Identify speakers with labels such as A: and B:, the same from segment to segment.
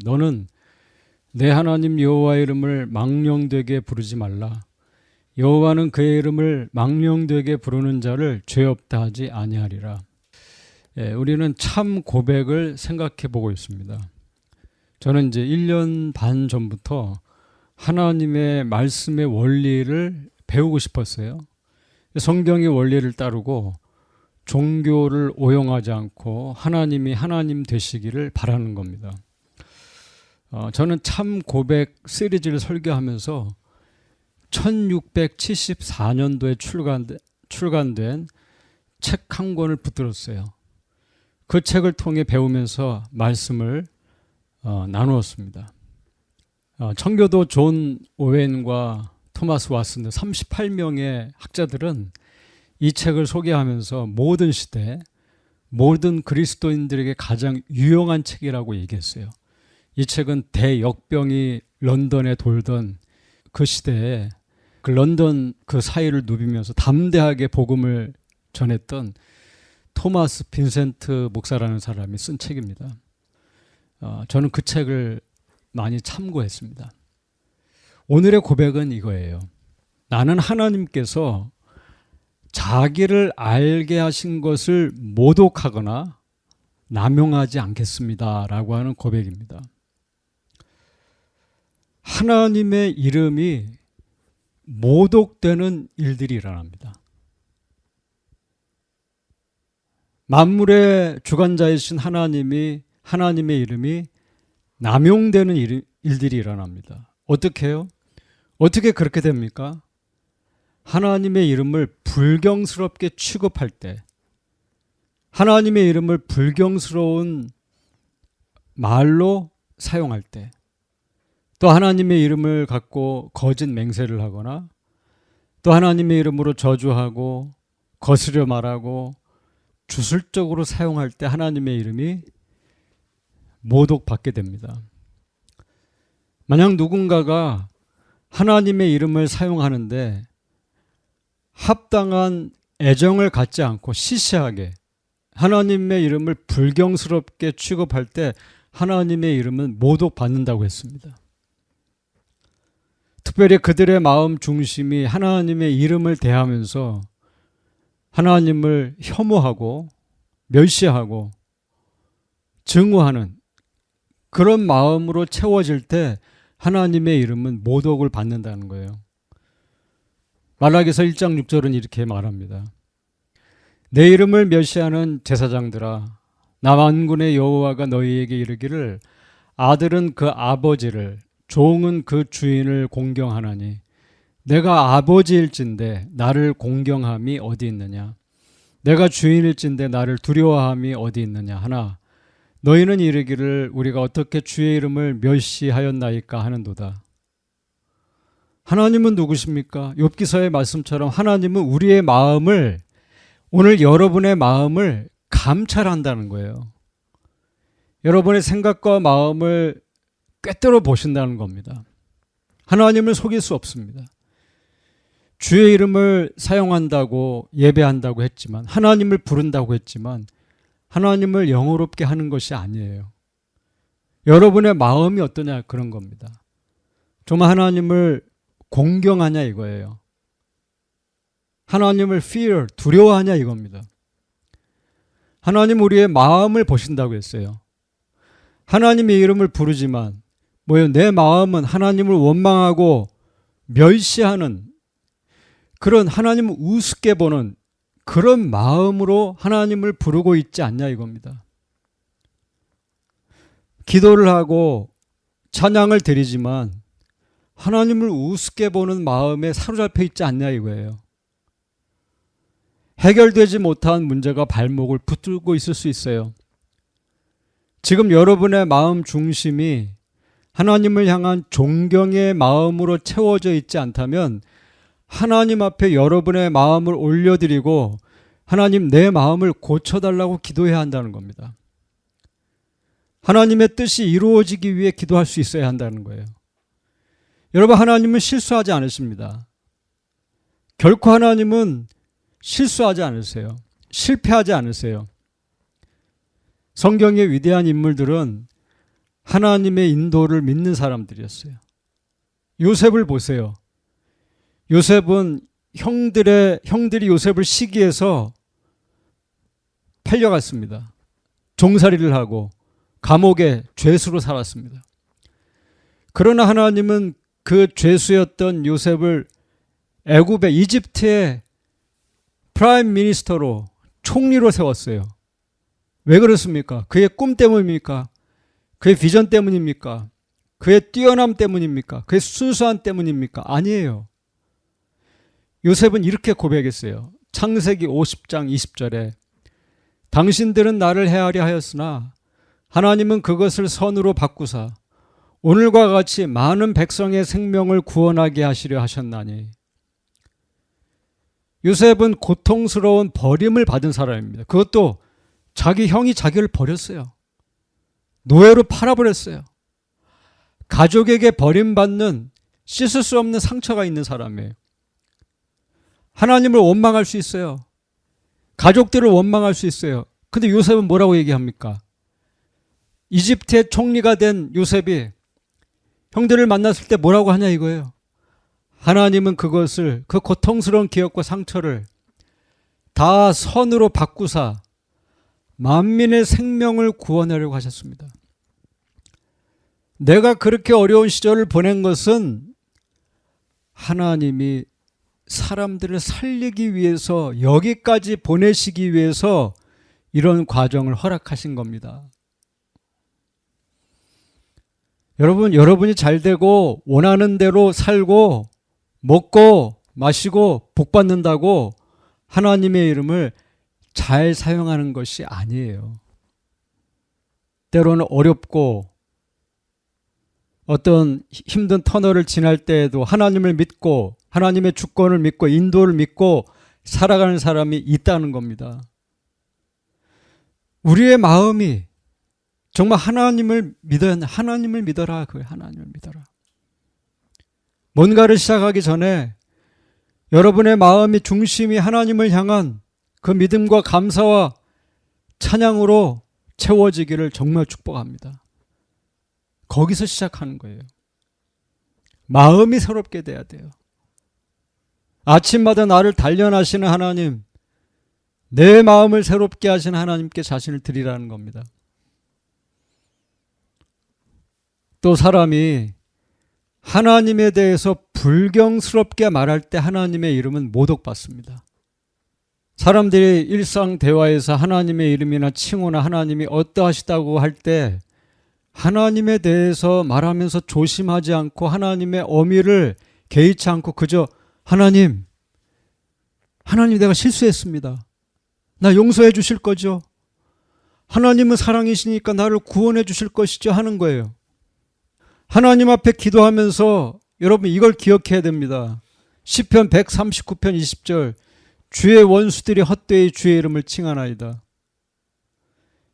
A: 너는 내 하나님 여호와의 이름을 망령되게 부르지 말라. 여호와는 그의 이름을 망령되게 부르는 자를 죄 없다 하지 아니하리라. 우리는 참 고백을 생각해 보고 있습니다. 저는 이제 1년 반 전부터 하나님의 말씀의 원리를 배우고 싶었어요. 성경의 원리를 따르고 종교를 오용하지 않고 하나님이 하나님 되시기를 바라는 겁니다. 저는 참 고백 시리즈를 설교하면서 1674년도에 출간된 책 한 권을 붙들었어요. 그 책을 통해 배우면서 말씀을 나누었습니다. 청교도 존 오웬과 토마스 왓슨 38명의 학자들은 이 책을 소개하면서 모든 시대, 모든 그리스도인들에게 가장 유용한 책이라고 얘기했어요. 이 책은 대역병이 런던에 돌던 그 시대에 그 런던 그 사이를 누비면서 담대하게 복음을 전했던 토마스 빈센트 목사라는 사람이 쓴 책입니다. 저는 그 책을 많이 참고했습니다. 오늘의 고백은 이거예요. 나는 하나님께서 자기를 알게 하신 것을 모독하거나 남용하지 않겠습니다 라고 하는 고백입니다. 하나님의 이름이 모독되는 일들이 일어납니다. 만물의 주관자이신 하나님의 이름이 남용되는 일들이 일어납니다. 어떻게 해요? 어떻게 그렇게 됩니까? 하나님의 이름을 불경스럽게 취급할 때, 하나님의 이름을 불경스러운 말로 사용할 때, 또 하나님의 이름을 갖고 거짓 맹세를 하거나 또 하나님의 이름으로 저주하고 거스려 말하고 주술적으로 사용할 때 하나님의 이름이 모독받게 됩니다. 만약 누군가가 하나님의 이름을 사용하는데 합당한 애정을 갖지 않고 시시하게 하나님의 이름을 불경스럽게 취급할 때 하나님의 이름은 모독받는다고 했습니다. 특별히 그들의 마음 중심이 하나님의 이름을 대하면서 하나님을 혐오하고 멸시하고 증오하는 그런 마음으로 채워질 때 하나님의 이름은 모독을 받는다는 거예요. 말라기서 1장 6절은 이렇게 말합니다. 내 이름을 멸시하는 제사장들아, 나 만군의 여호와가 너희에게 이르기를 아들은 그 아버지를 종은 그 주인을 공경하나니 내가 아버지일진데 나를 공경함이 어디 있느냐? 내가 주인일진데 나를 두려워함이 어디 있느냐 하나 너희는 이르기를 우리가 어떻게 주의 이름을 멸시하였나이까 하는도다. 하나님은 누구십니까? 욥기서의 말씀처럼 하나님은 우리의 마음을, 오늘 여러분의 마음을 감찰한다는 거예요. 여러분의 생각과 마음을 꿰뚫어 보신다는 겁니다. 하나님을 속일 수 없습니다. 주의 이름을 사용한다고 예배한다고 했지만, 하나님을 부른다고 했지만 하나님을 영어롭게 하는 것이 아니에요. 여러분의 마음이 어떠냐 그런 겁니다. 정말 하나님을 공경하냐 이거예요. 하나님을 fear, 두려워하냐 이겁니다. 하나님 우리의 마음을 보신다고 했어요. 하나님의 이름을 부르지만 내 마음은 하나님을 원망하고 멸시하는 그런 하나님을 우습게 보는 그런 마음으로 하나님을 부르고 있지 않냐 이겁니다. 기도를 하고 찬양을 드리지만 하나님을 우습게 보는 마음에 사로잡혀 있지 않냐 이거예요. 해결되지 못한 문제가 발목을 붙들고 있을 수 있어요. 지금 여러분의 마음 중심이 하나님을 향한 존경의 마음으로 채워져 있지 않다면 하나님 앞에 여러분의 마음을 올려드리고 하나님 내 마음을 고쳐달라고 기도해야 한다는 겁니다. 하나님의 뜻이 이루어지기 위해 기도할 수 있어야 한다는 거예요. 여러분, 하나님은 실수하지 않으십니다. 결코 하나님은 실수하지 않으세요. 실패하지 않으세요. 성경의 위대한 인물들은 하나님의 인도를 믿는 사람들이었어요. 요셉을 보세요. 요셉은 형들이 요셉을 시기해서 팔려갔습니다. 종살이를 하고 감옥에 죄수로 살았습니다. 그러나 하나님은 그 죄수였던 요셉을 애굽의 이집트의 프라임 미니스터로 총리로 세웠어요. 왜 그렇습니까? 그의 꿈 때문입니까? 그의 비전 때문입니까? 그의 뛰어남 때문입니까? 그의 순수함 때문입니까? 아니에요. 요셉은 이렇게 고백했어요. 창세기 50장 20절에 당신들은 나를 해하려 하였으나 하나님은 그것을 선으로 바꾸사 오늘과 같이 많은 백성의 생명을 구원하게 하시려 하셨나니. 요셉은 고통스러운 버림을 받은 사람입니다. 그것도 자기 형이 자기를 버렸어요. 노예로 팔아버렸어요. 가족에게 버림받는 씻을 수 없는 상처가 있는 사람이에요. 하나님을 원망할 수 있어요. 가족들을 원망할 수 있어요. 근데 요셉은 뭐라고 얘기합니까? 이집트의 총리가 된 요셉이 형들을 만났을 때 뭐라고 하냐 이거예요. 하나님은 그것을, 그 고통스러운 기억과 상처를 다 선으로 바꾸사 만민의 생명을 구원하려고 하셨습니다. 내가 그렇게 어려운 시절을 보낸 것은 하나님이 사람들을 살리기 위해서, 여기까지 보내시기 위해서 이런 과정을 허락하신 겁니다. 여러분이 잘 되고 원하는 대로 살고 먹고 마시고 복 받는다고 하나님의 이름을 잘 사용하는 것이 아니에요. 때로는 어렵고 어떤 힘든 터널을 지날 때에도 하나님을 믿고 하나님의 주권을 믿고 인도를 믿고 살아가는 사람이 있다는 겁니다. 우리의 마음이 정말 하나님을 믿어라. 그거예요. 하나님을 믿어라. 뭔가를 시작하기 전에 여러분의 마음이 중심이 하나님을 향한 그 믿음과 감사와 찬양으로 채워지기를 정말 축복합니다. 거기서 시작하는 거예요. 마음이 새롭게 돼야 돼요. 아침마다 나를 단련하시는 하나님, 내 마음을 새롭게 하시는 하나님께 자신을 드리라는 겁니다. 또 사람이 하나님에 대해서 불경스럽게 말할 때 하나님의 이름은 모독받습니다. 사람들이 일상 대화에서 하나님의 이름이나 칭호나 하나님이 어떠하시다고 할 때 하나님에 대해서 말하면서 조심하지 않고 하나님의 어미를 개의치 않고 그저 하나님 내가 실수했습니다. 나 용서해 주실 거죠? 하나님은 사랑이시니까 나를 구원해 주실 것이죠? 하는 거예요. 하나님 앞에 기도하면서 여러분 이걸 기억해야 됩니다. 시편 139편 20절 주의 원수들이 헛되이 주의 이름을 칭하나이다.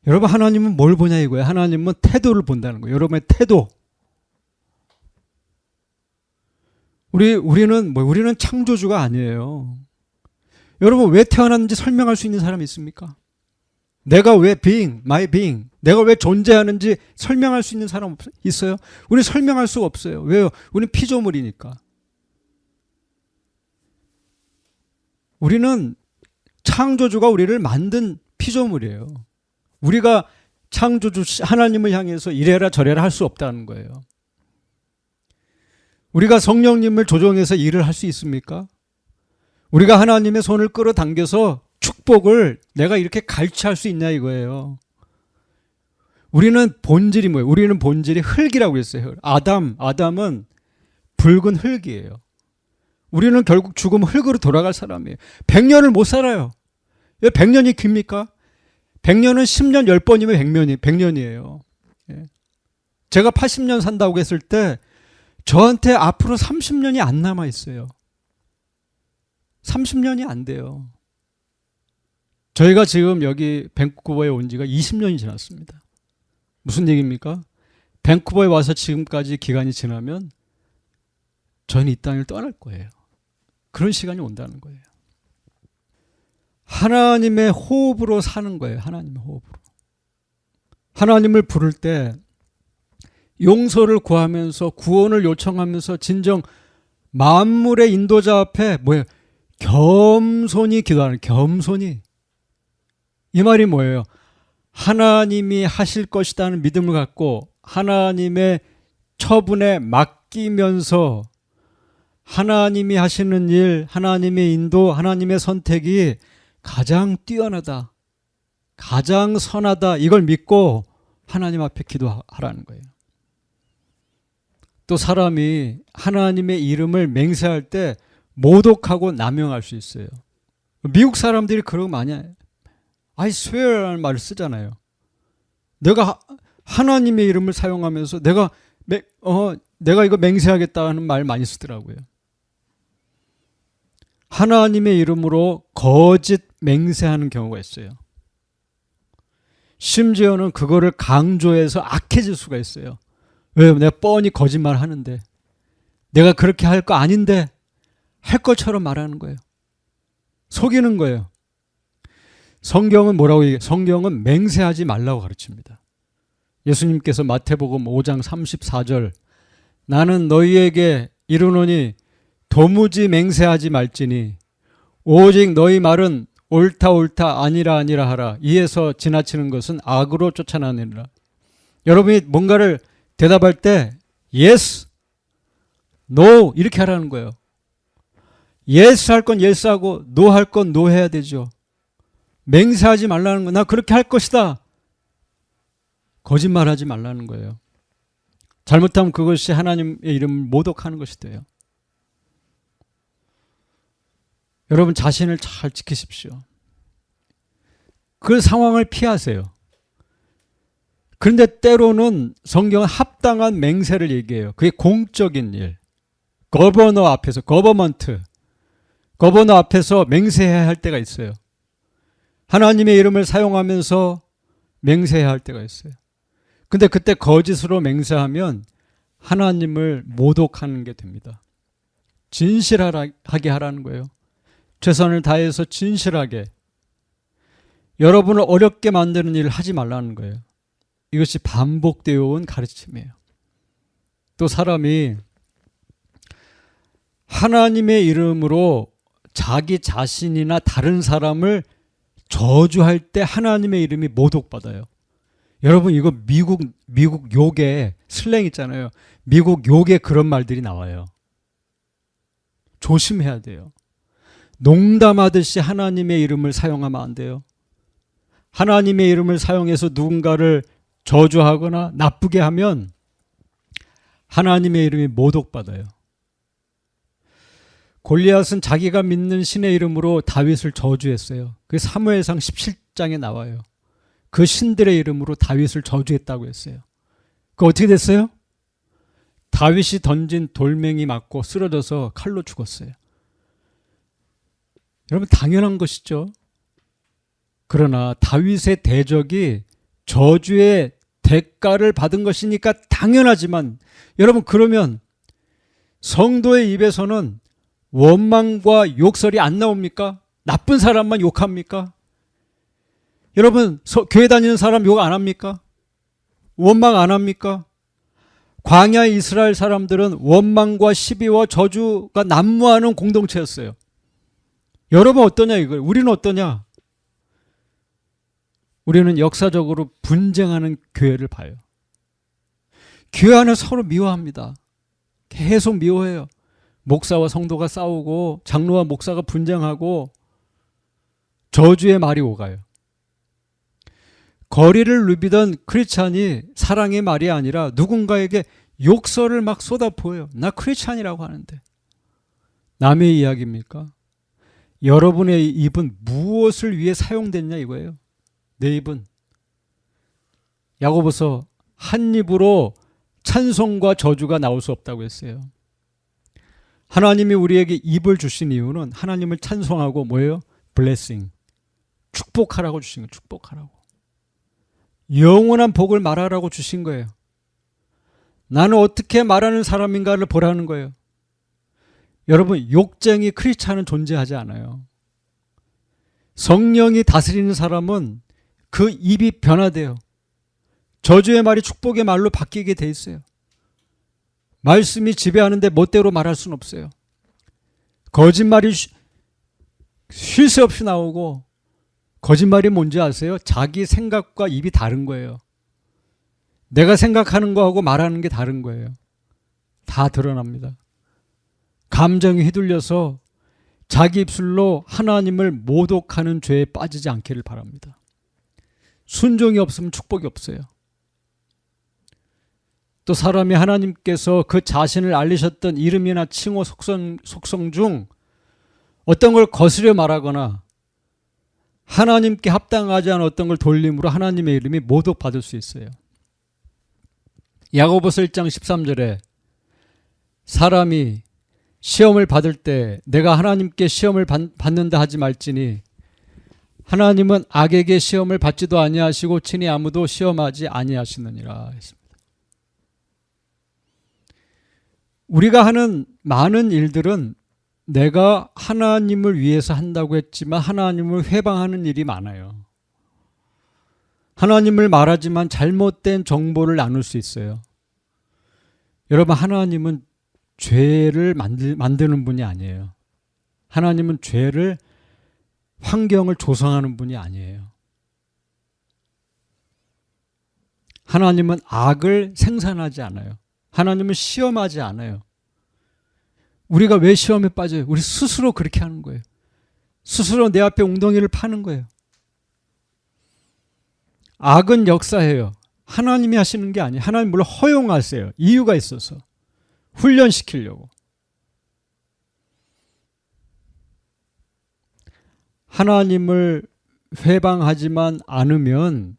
A: 여러분 하나님은 뭘 보냐 이거예요. 하나님은 태도를 본다는 거예요. 여러분의 태도. 우리는 창조주가 아니에요. 여러분 왜 태어났는지 설명할 수 있는 사람이 있습니까? 내가 왜 my being, 내가 왜 존재하는지 설명할 수 있는 사람 있어요? 우리는 설명할 수가 없어요. 왜요? 우리는 피조물이니까. 우리는 창조주가 우리를 만든 피조물이에요. 우리가 창조주 하나님을 향해서 이래라 저래라 할 수 없다는 거예요. 우리가 성령님을 조종해서 일을 할 수 있습니까? 우리가 하나님의 손을 끌어당겨서 축복을 내가 이렇게 갈취할 수 있냐 이거예요. 우리는 본질이 뭐예요? 우리는 본질이 흙이라고 했어요. 아담은 붉은 흙이에요. 우리는 결국 죽으면 흙으로 돌아갈 사람이에요. 100년을 못 살아요. 왜 100년이 깁니까? 100년은 10년 10번이면 100년이에요. 제가 80년 산다고 했을 때 저한테 앞으로 30년이 안 남아 있어요. 30년이 안 돼요. 저희가 지금 여기 밴쿠버에 온 지가 20년이 지났습니다. 무슨 얘기입니까? 밴쿠버에 와서 지금까지 기간이 지나면 저희는 이 땅을 떠날 거예요. 그런 시간이 온다는 거예요. 하나님의 호흡으로 사는 거예요. 하나님의 호흡으로. 하나님을 부를 때 용서를 구하면서 구원을 요청하면서 진정 만물의 인도자 앞에 뭐예요? 겸손히 기도하는, 겸손히. 이 말이 뭐예요? 하나님이 하실 것이라는 믿음을 갖고 하나님의 처분에 맡기면서 하나님이 하시는 일, 하나님의 인도, 하나님의 선택이 가장 뛰어나다, 가장 선하다, 이걸 믿고 하나님 앞에 기도하라는 거예요. 또 사람이 하나님의 이름을 맹세할 때 모독하고 남용할 수 있어요. 미국 사람들이 그런 거 많이 해요. I swear라는 말을 쓰잖아요. 내가 하나님의 이름을 사용하면서 내가 이거 맹세하겠다는 말 많이 쓰더라고요. 하나님의 이름으로 거짓 맹세하는 경우가 있어요. 심지어는 그거를 강조해서 악해질 수가 있어요. 왜요? 내가 뻔히 거짓말 하는데, 내가 그렇게 할 거 아닌데 할 것처럼 말하는 거예요. 속이는 거예요. 성경은 뭐라고 얘기해요? 성경은 맹세하지 말라고 가르칩니다. 예수님께서 마태복음 5장 34절, 나는 너희에게 이르노니 도무지 맹세하지 말지니 오직 너희 말은 옳다 옳다 아니라 아니라 하라. 이에서 지나치는 것은 악으로 쫓아나느니라. 여러분이 뭔가를 대답할 때 yes, no 이렇게 하라는 거예요. yes 할 건 yes 하고 no 할 건 no 해야 되죠. 맹세하지 말라는 거. 나 그렇게 할 것이다. 거짓말하지 말라는 거예요. 잘못하면 그것이 하나님의 이름을 모독하는 것이 돼요. 여러분 자신을 잘 지키십시오. 그 상황을 피하세요. 그런데 때로는 성경은 합당한 맹세를 얘기해요. 그게 공적인 일. 거버너 앞에서, 거버너 앞에서 맹세해야 할 때가 있어요. 하나님의 이름을 사용하면서 맹세해야 할 때가 있어요. 근데 그때 거짓으로 맹세하면 하나님을 모독하는 게 됩니다. 진실하게 하라는 거예요. 최선을 다해서 진실하게. 여러분을 어렵게 만드는 일을 하지 말라는 거예요. 이것이 반복되어 온 가르침이에요. 또 사람이 하나님의 이름으로 자기 자신이나 다른 사람을 저주할 때 하나님의 이름이 모독받아요. 여러분 이거 미국 욕에 슬랭 있잖아요. 미국 욕에 그런 말들이 나와요. 조심해야 돼요. 농담하듯이 하나님의 이름을 사용하면 안 돼요. 하나님의 이름을 사용해서 누군가를 저주하거나 나쁘게 하면 하나님의 이름이 모독받아요. 골리앗은 자기가 믿는 신의 이름으로 다윗을 저주했어요. 그게 사무엘상 17장에 나와요. 그 신들의 이름으로 다윗을 저주했다고 했어요. 그 어떻게 됐어요? 다윗이 던진 돌멩이 맞고 쓰러져서 칼로 죽었어요. 여러분 당연한 것이죠. 그러나 다윗의 대적이 저주의 대가를 받은 것이니까 당연하지만 여러분 그러면 성도의 입에서는 원망과 욕설이 안 나옵니까? 나쁜 사람만 욕합니까? 여러분 교회 다니는 사람 욕 안 합니까? 원망 안 합니까? 광야 이스라엘 사람들은 원망과 시비와 저주가 난무하는 공동체였어요. 여러분 어떠냐 이거예요. 우리는 어떠냐? 우리는 역사적으로 분쟁하는 교회를 봐요. 교회 안에 서로 미워합니다. 계속 미워해요. 목사와 성도가 싸우고 장로와 목사가 분쟁하고 저주의 말이 오가요. 거리를 누비던 크리스찬이 사랑의 말이 아니라 누군가에게 욕설을 막 쏟아부어요. 나 크리스찬이라고 하는데. 남의 이야기입니까? 여러분의 입은 무엇을 위해 사용됐냐 이거예요. 내 입은. 야고보서 한 입으로 찬송과 저주가 나올 수 없다고 했어요. 하나님이 우리에게 입을 주신 이유는 하나님을 찬송하고 뭐예요? 블레싱. 축복하라고 주신 거예요. 축복하라고. 영원한 복을 말하라고 주신 거예요. 나는 어떻게 말하는 사람인가를 보라는 거예요. 여러분 욕쟁이 크리스찬은 존재하지 않아요. 성령이 다스리는 사람은 그 입이 변화돼요. 저주의 말이 축복의 말로 바뀌게 돼 있어요. 말씀이 지배하는데 멋대로 말할 수는 없어요. 거짓말이 쉴 새 없이 나오고, 거짓말이 뭔지 아세요? 자기 생각과 입이 다른 거예요. 내가 생각하는 거하고 말하는 게 다른 거예요. 다 드러납니다. 감정이 휘둘려서 자기 입술로 하나님을 모독하는 죄에 빠지지 않기를 바랍니다. 순종이 없으면 축복이 없어요. 또 사람이 하나님께서 그 자신을 알리셨던 이름이나 칭호, 속성 중 어떤 걸 거스려 말하거나 하나님께 합당하지 않은 어떤 걸 돌림으로 하나님의 이름이 모독받을 수 있어요. 야고보서 1장 13절에 사람이 시험을 받을 때 내가 하나님께 시험을 받는다 하지 말지니 하나님은 악에게 시험을 받지도 아니하시고 친히 아무도 시험하지 아니하시느니라 했습니다. 우리가 하는 많은 일들은 내가 하나님을 위해서 한다고 했지만 하나님을 회방하는 일이 많아요. 하나님을 말하지만 잘못된 정보를 나눌 수 있어요. 여러분, 하나님은 죄를 만드는 분이 아니에요. 하나님은 죄를, 환경을 조성하는 분이 아니에요. 하나님은 악을 생산하지 않아요. 하나님은 시험하지 않아요. 우리가 왜 시험에 빠져요? 우리 스스로 그렇게 하는 거예요. 스스로 내 앞에 웅덩이를 파는 거예요. 악은 역사해요. 하나님이 하시는 게 아니에요. 하나님 물론 허용하세요. 이유가 있어서. 훈련시키려고. 하나님을 회방하지만 않으면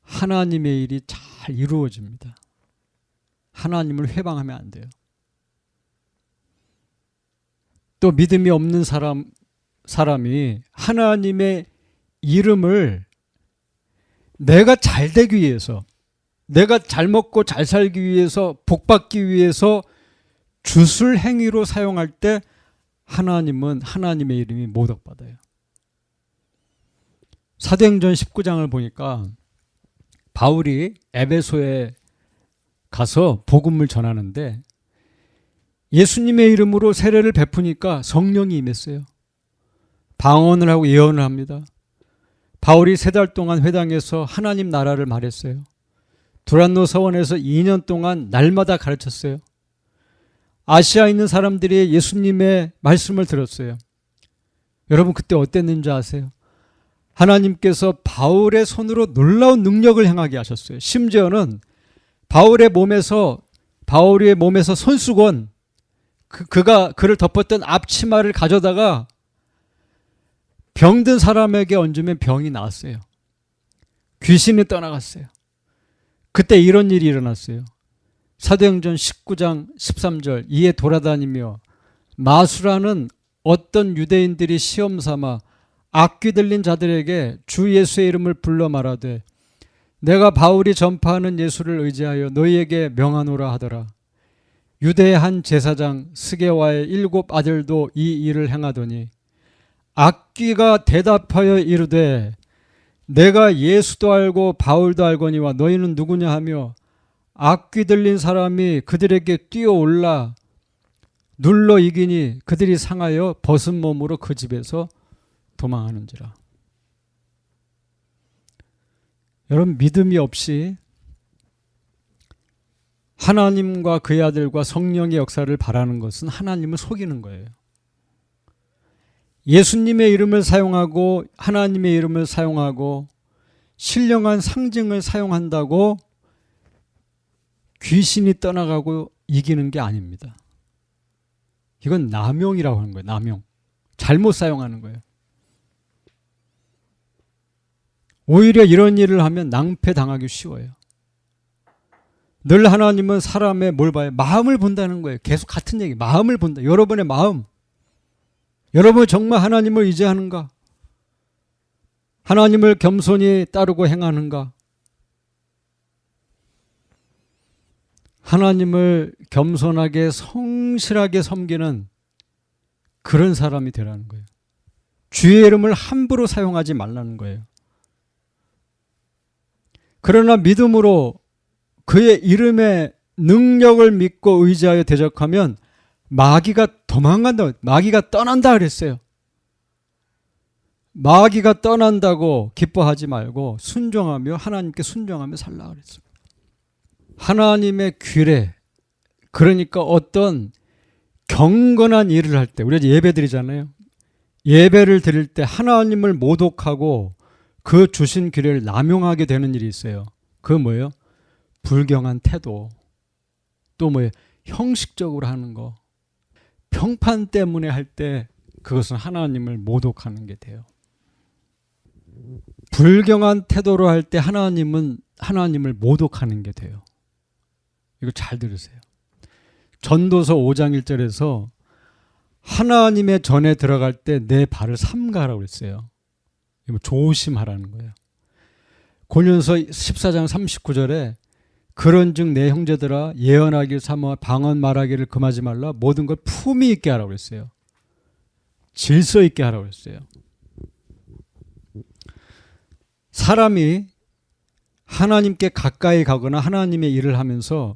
A: 하나님의 일이 잘 이루어집니다. 하나님을 회방하면 안 돼요. 또 믿음이 없는 사람이 하나님의 이름을 내가 잘 되기 위해서, 내가 잘 먹고 잘 살기 위해서, 복 받기 위해서 주술 행위로 사용할 때 하나님은 하나님의 이름이 모독받아요. 사도행전 19장을 보니까 바울이 에베소에 가서 복음을 전하는데 예수님의 이름으로 세례를 베푸니까 성령이 임했어요. 방언을 하고 예언을 합니다. 바울이 3달 동안 회당에서 하나님 나라를 말했어요. 두란노 서원에서 2년 동안 날마다 가르쳤어요. 아시아에 있는 사람들이 예수님의 말씀을 들었어요. 여러분, 그때 어땠는지 아세요? 하나님께서 바울의 손으로 놀라운 능력을 행하게 하셨어요. 심지어는 바울의 몸에서 손수건, 그가 그를 덮었던 앞치마를 가져다가 병든 사람에게 얹으면 병이 나았어요. 귀신이 떠나갔어요. 그때 이런 일이 일어났어요. 사도행전 19장 13절, 이에 돌아다니며 마수라는 어떤 유대인들이 시험 삼아 악귀 들린 자들에게 주 예수의 이름을 불러 말하되 내가 바울이 전파하는 예수를 의지하여 너희에게 명하노라 하더라. 유대의 한 제사장 스게와의 7 아들도 이 일을 행하더니 악귀가 대답하여 이르되 내가 예수도 알고 바울도 알거니와 너희는 누구냐 하며 악귀 들린 사람이 그들에게 뛰어올라 눌러 이기니 그들이 상하여 벗은 몸으로 그 집에서 도망하는지라. 여러분, 믿음이 없이 하나님과 그의 아들과 성령의 역사를 바라는 것은 하나님을 속이는 거예요. 예수님의 이름을 사용하고 하나님의 이름을 사용하고 신령한 상징을 사용한다고 귀신이 떠나가고 이기는 게 아닙니다. 이건 남용이라고 하는 거예요. 남용. 잘못 사용하는 거예요. 오히려 이런 일을 하면 낭패당하기 쉬워요. 늘 하나님은 사람의 뭘 봐요? 마음을 본다는 거예요. 계속 같은 얘기. 마음을 본다. 여러분의 마음. 여러분 정말 하나님을 의지하는가? 하나님을 겸손히 따르고 행하는가? 하나님을 겸손하게 성실하게 섬기는 그런 사람이 되라는 거예요. 주의 이름을 함부로 사용하지 말라는 거예요. 그러나 믿음으로 그의 이름에 능력을 믿고 의지하여 대적하면 마귀가 도망간다. 마귀가 떠난다 그랬어요. 마귀가 떠난다고 기뻐하지 말고 순종하며 하나님께 순종하며 살라 그랬어요. 하나님의 규례, 그러니까 어떤 경건한 일을 할 때, 우리가 예배 드리잖아요. 예배를 드릴 때 하나님을 모독하고 그 주신 규례를 남용하게 되는 일이 있어요. 그거 뭐예요? 불경한 태도. 또 뭐예요? 형식적으로 하는 거. 평판 때문에 할 때 그것은 하나님을 모독하는 게 돼요. 불경한 태도로 할 때 하나님을 모독하는 게 돼요. 이거 잘 들으세요. 전도서 5장 1절에서 하나님의 전에 들어갈 때 내 발을 삼가라고 했어요. 조심하라는 거예요. 고린도서 14장 39절에 그런즉 내 형제들아 예언하기를 삼아 방언 말하기를 금하지 말라 모든 걸 품위 있게 하라고 했어요. 질서 있게 하라고 했어요. 사람이 하나님께 가까이 가거나 하나님의 일을 하면서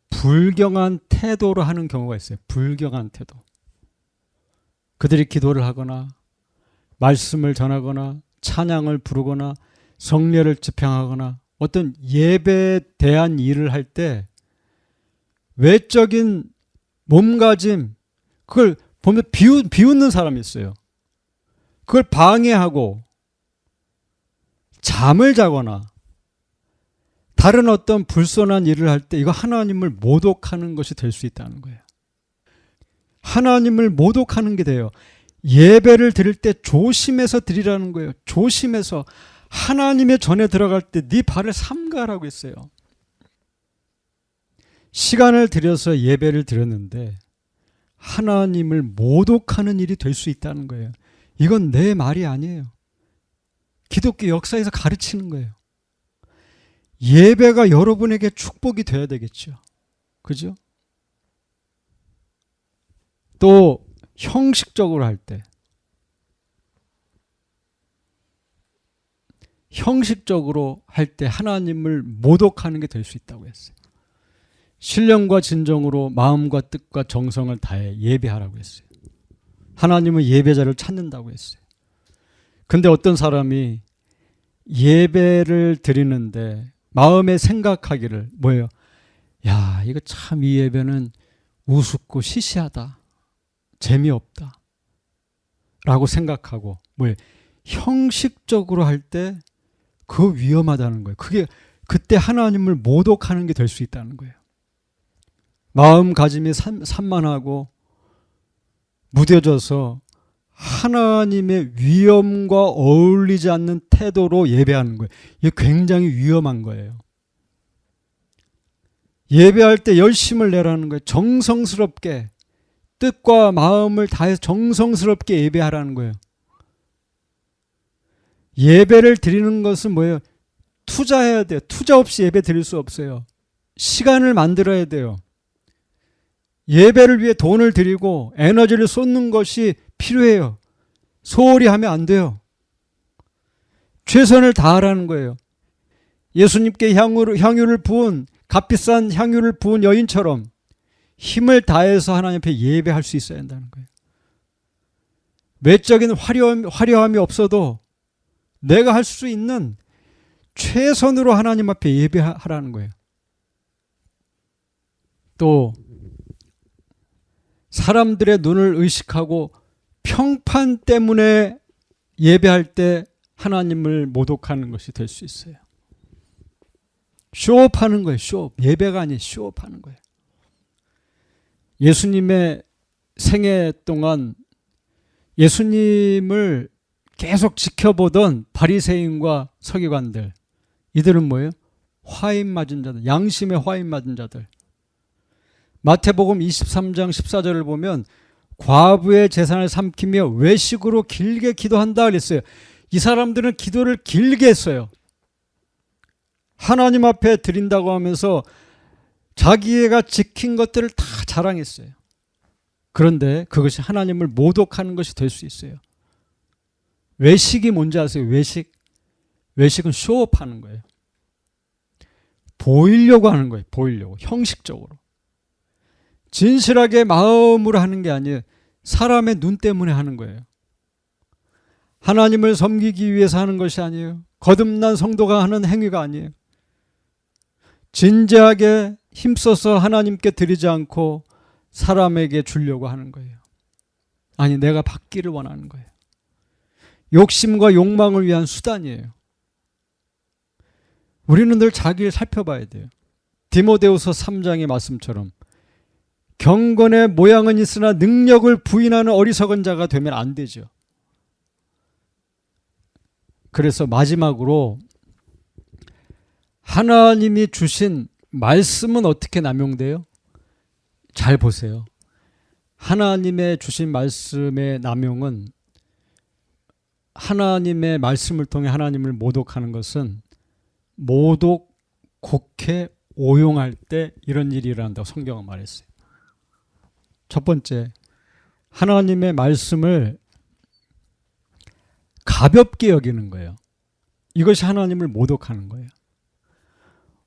A: 불경한 태도로 하는 경우가 있어요. 불경한 태도. 그들이 기도를 하거나 말씀을 전하거나 찬양을 부르거나 성례를 집행하거나 어떤 예배에 대한 일을 할 때 외적인 몸가짐, 그걸 보면 비웃는 사람이 있어요. 그걸 방해하고 잠을 자거나 다른 어떤 불손한 일을 할 때 이거 하나님을 모독하는 것이 될 수 있다는 거예요. 하나님을 모독하는 게 돼요. 예배를 드릴 때 조심해서 드리라는 거예요. 조심해서. 하나님의 전에 들어갈 때 네 발을 삼가라고 했어요. 시간을 들여서 예배를 드렸는데 하나님을 모독하는 일이 될 수 있다는 거예요. 이건 내 말이 아니에요. 기독교 역사에서 가르치는 거예요. 예배가 여러분에게 축복이 돼야 되겠죠. 그죠? 또 형식적으로 할 때, 하나님을 모독하는 게 될 수 있다고 했어요. 신령과 진정으로 마음과 뜻과 정성을 다해 예배하라고 했어요. 하나님은 예배자를 찾는다고 했어요. 근데 어떤 사람이 예배를 드리는데 마음에 생각하기를 뭐예요? 야, 이거 참 이 예배는 우습고 시시하다. 재미없다. 라고 생각하고 뭐예요? 형식적으로 할 때 그거 위험하다는 거예요. 그때 하나님을 모독하는 게 될 수 있다는 거예요. 마음가짐이 산만하고 무뎌져서 하나님의 위엄과 어울리지 않는 태도로 예배하는 거예요. 이게 굉장히 위험한 거예요. 예배할 때 열심을 내라는 거예요. 정성스럽게 뜻과 마음을 다해서 정성스럽게 예배하라는 거예요. 예배를 드리는 것은 뭐예요? 투자해야 돼요. 투자 없이 예배 드릴 수 없어요. 시간을 만들어야 돼요. 예배를 위해 돈을 드리고 에너지를 쏟는 것이 필요해요. 소홀히 하면 안 돼요. 최선을 다하라는 거예요. 예수님께 향유를 부은 값비싼 향유를 부은 여인처럼 힘을 다해서 하나님 앞에 예배할 수 있어야 한다는 거예요. 외적인 화려함이 없어도 내가 할 수 있는 최선으로 하나님 앞에 예배하라는 거예요. 또 사람들의 눈을 의식하고 평판 때문에 예배할 때 하나님을 모독하는 것이 될 수 있어요. 쇼업하는 거예요. 쇼업. 예배가 아닌 쇼업하는 거예요. 예수님의 생애 동안 예수님을 계속 지켜보던 바리새인과 서기관들, 이들은 뭐예요? 화인 맞은 자들, 양심의 화인 맞은 자들. 마태복음 23장 14절을 보면 과부의 재산을 삼키며 외식으로 길게 기도한다 그랬어요. 이 사람들은 기도를 길게 했어요. 하나님 앞에 드린다고 하면서 자기가 지킨 것들을 다 자랑했어요. 그런데 그것이 하나님을 모독하는 것이 될 수 있어요. 외식이 뭔지 아세요? 외식은 쇼업하는 거예요. 보이려고 하는 거예요. 보이려고. 형식적으로. 진실하게 마음으로 하는 게 아니에요. 사람의 눈 때문에 하는 거예요. 하나님을 섬기기 위해서 하는 것이 아니에요. 거듭난 성도가 하는 행위가 아니에요. 진지하게 힘써서 하나님께 드리지 않고 사람에게 주려고 하는 거예요. 아니, 내가 받기를 원하는 거예요. 욕심과 욕망을 위한 수단이에요. 우리는 늘 자기를 살펴봐야 돼요. 디모데후서 3장의 말씀처럼 경건의 모양은 있으나 능력을 부인하는 어리석은 자가 되면 안 되죠. 그래서 마지막으로 하나님이 주신 말씀은 어떻게 남용돼요? 잘 보세요. 하나님의 주신 말씀의 남용은, 하나님의 말씀을 통해 하나님을 모독하는 것은 모독, 곡해, 오용할 때 이런 일이 일어난다고 성경은 말했어요. 첫 번째, 하나님의 말씀을 가볍게 여기는 거예요. 이것이 하나님을 모독하는 거예요.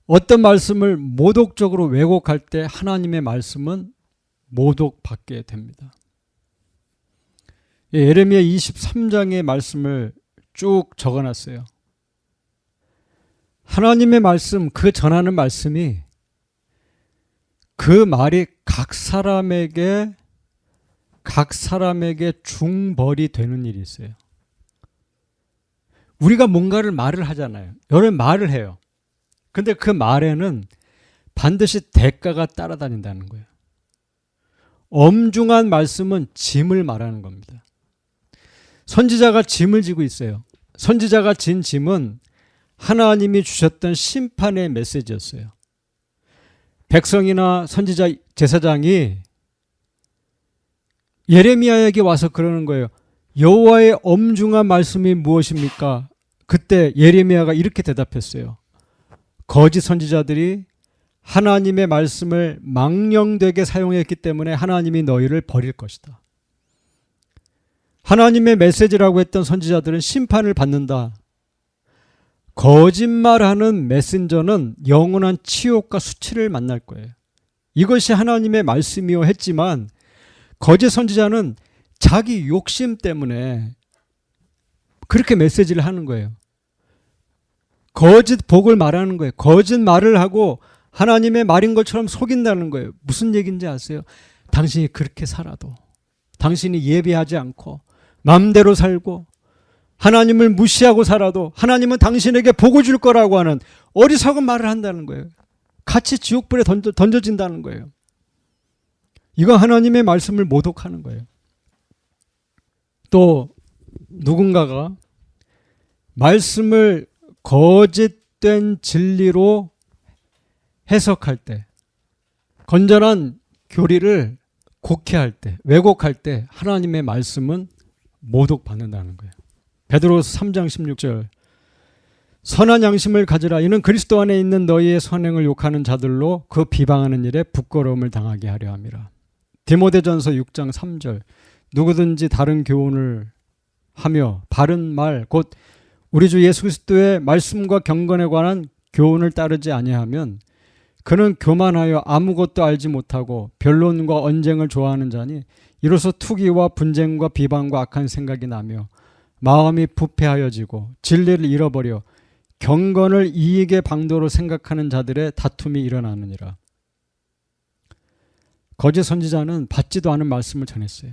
A: 어떤 말씀을 모독적으로 왜곡할 때 하나님의 말씀은 모독받게 됩니다. 예레미야 23장의 말씀을 쭉 적어놨어요. 하나님의 말씀, 그 전하는 말씀이, 그 말이 각 사람에게 중벌이 되는 일이 있어요. 우리가 뭔가를 말을 하잖아요. 여러 말을 해요. 근데 그 말에는 반드시 대가가 따라다닌다는 거예요. 엄중한 말씀은 짐을 말하는 겁니다. 선지자가 짐을 지고 있어요. 선지자가 진 짐은 하나님이 주셨던 심판의 메시지였어요. 백성이나 선지자, 제사장이 예레미야에게 와서 그러는 거예요. 여호와의 엄중한 말씀이 무엇입니까? 그때 예레미야가 이렇게 대답했어요. 거짓 선지자들이 하나님의 말씀을 망령되게 사용했기 때문에 하나님이 너희를 버릴 것이다. 하나님의 메시지라고 했던 선지자들은 심판을 받는다. 거짓말하는 메신저는 영원한 치욕과 수치를 만날 거예요. 이것이 하나님의 말씀이요 했지만 거짓 선지자는 자기 욕심 때문에 그렇게 메시지를 하는 거예요. 거짓 복을 말하는 거예요. 거짓 말을 하고 하나님의 말인 것처럼 속인다는 거예요. 무슨 얘기인지 아세요? 당신이 그렇게 살아도, 당신이 예배하지 않고 마음대로 살고 하나님을 무시하고 살아도 하나님은 당신에게 복을 줄 거라고 하는 어리석은 말을 한다는 거예요. 같이 지옥불에 던져진다는 거예요. 이거 하나님의 말씀을 모독하는 거예요. 또 누군가가 말씀을 거짓된 진리로 해석할 때, 건전한 교리를 곡해할 때, 왜곡할 때 하나님의 말씀은 모독받는다는 거예요. 베드로서 3장 16절, 선한 양심을 가지라. 이는 그리스도 안에 있는 너희의 선행을 욕하는 자들로 그 비방하는 일에 부끄러움을 당하게 하려 함이라. 디모데전서 6장 3절, 누구든지 다른 교훈을 하며 바른 말, 곧 우리 주 예수 그리스도의 말씀과 경건에 관한 교훈을 따르지 아니하면 그는 교만하여 아무것도 알지 못하고 변론과 언쟁을 좋아하는 자니 이로써 투기와 분쟁과 비방과 악한 생각이 나며 마음이 부패하여지고 진리를 잃어버려 경건을 이익의 방도로 생각하는 자들의 다툼이 일어나느니라. 거짓 선지자는 받지도 않은 말씀을 전했어요.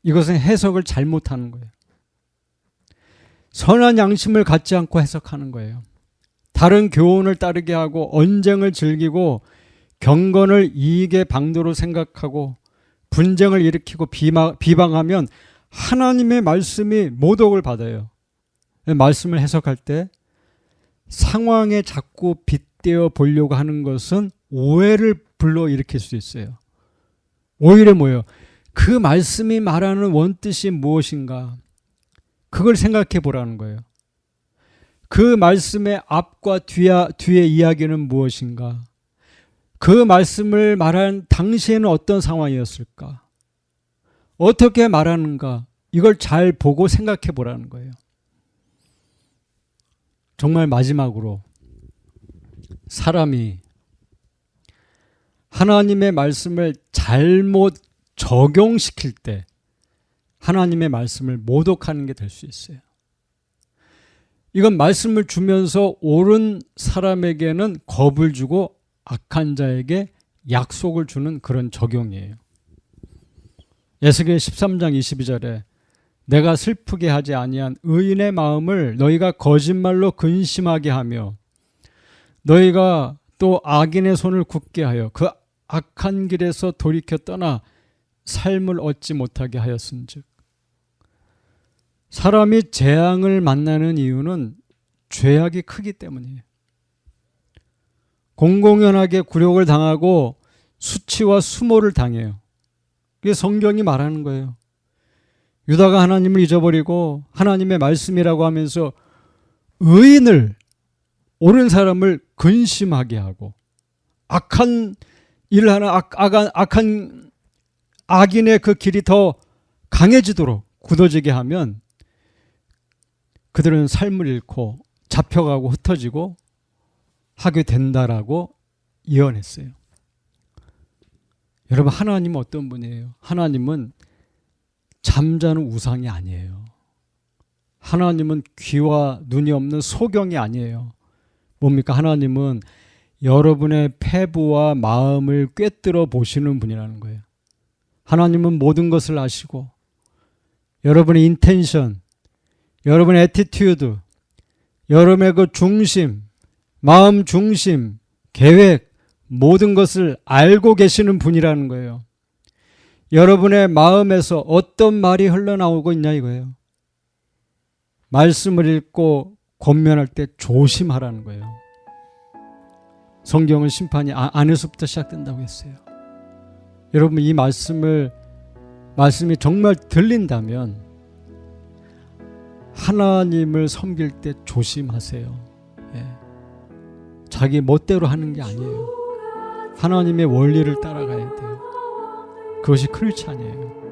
A: 이것은 해석을 잘못하는 거예요. 선한 양심을 갖지 않고 해석하는 거예요. 다른 교훈을 따르게 하고 언쟁을 즐기고 경건을 이익의 방도로 생각하고 분쟁을 일으키고 비방하면 하나님의 말씀이 모독을 받아요. 말씀을 해석할 때 상황에 자꾸 빗대어 보려고 하는 것은 오해를 불러일으킬 수 있어요. 오히려 뭐예요? 그 말씀이 말하는 원뜻이 무엇인가? 그걸 생각해 보라는 거예요. 그 말씀의 앞과 뒤의 이야기는 무엇인가? 그 말씀을 말한 당시에는 어떤 상황이었을까? 어떻게 말하는가? 이걸 잘 보고 생각해 보라는 거예요. 정말 마지막으로 사람이 하나님의 말씀을 잘못 적용시킬 때 하나님의 말씀을 모독하는 게 될 수 있어요. 이건 말씀을 주면서 옳은 사람에게는 겁을 주고 악한 자에게 약속을 주는 그런 적용이에요. 에스겔 13장 22절에 내가 슬프게 하지 아니한 의인의 마음을 너희가 거짓말로 근심하게 하며 너희가 또 악인의 손을 굳게 하여 그 악한 길에서 돌이켜 떠나 삶을 얻지 못하게 하였은즉. 사람이 재앙을 만나는 이유는 죄악이 크기 때문이에요. 공공연하게 굴욕을 당하고 수치와 수모를 당해요. 그게 성경이 말하는 거예요. 유다가 하나님을 잊어버리고 하나님의 말씀이라고 하면서 의인을, 옳은 사람을 근심하게 하고 악한 일을 하는 악한 악인의 그 길이 더 강해지도록 굳어지게 하면 그들은 삶을 잃고 잡혀가고 흩어지고 하게 된다라고 예언했어요. 여러분, 하나님은 어떤 분이에요? 하나님은 잠자는 우상이 아니에요. 하나님은 귀와 눈이 없는 소경이 아니에요. 뭡니까? 하나님은 여러분의 패부와 마음을 꿰뚫어 보시는 분이라는 거예요. 하나님은 모든 것을 아시고 여러분의 인텐션, 여러분의 애티튜드, 여러분의 그 중심, 마음 중심, 계획, 모든 것을 알고 계시는 분이라는 거예요. 여러분의 마음에서 어떤 말이 흘러나오고 있냐 이거예요. 말씀을 읽고 권면할 때 조심하라는 거예요. 성경은 심판이 안에서부터 시작된다고 했어요. 여러분, 이 말씀이 정말 들린다면 하나님을 섬길 때 조심하세요. 예. 자기 멋대로 하는 게 아니에요. 하나님의 원리를 따라가야 돼요. 그것이 크리스찬이에요.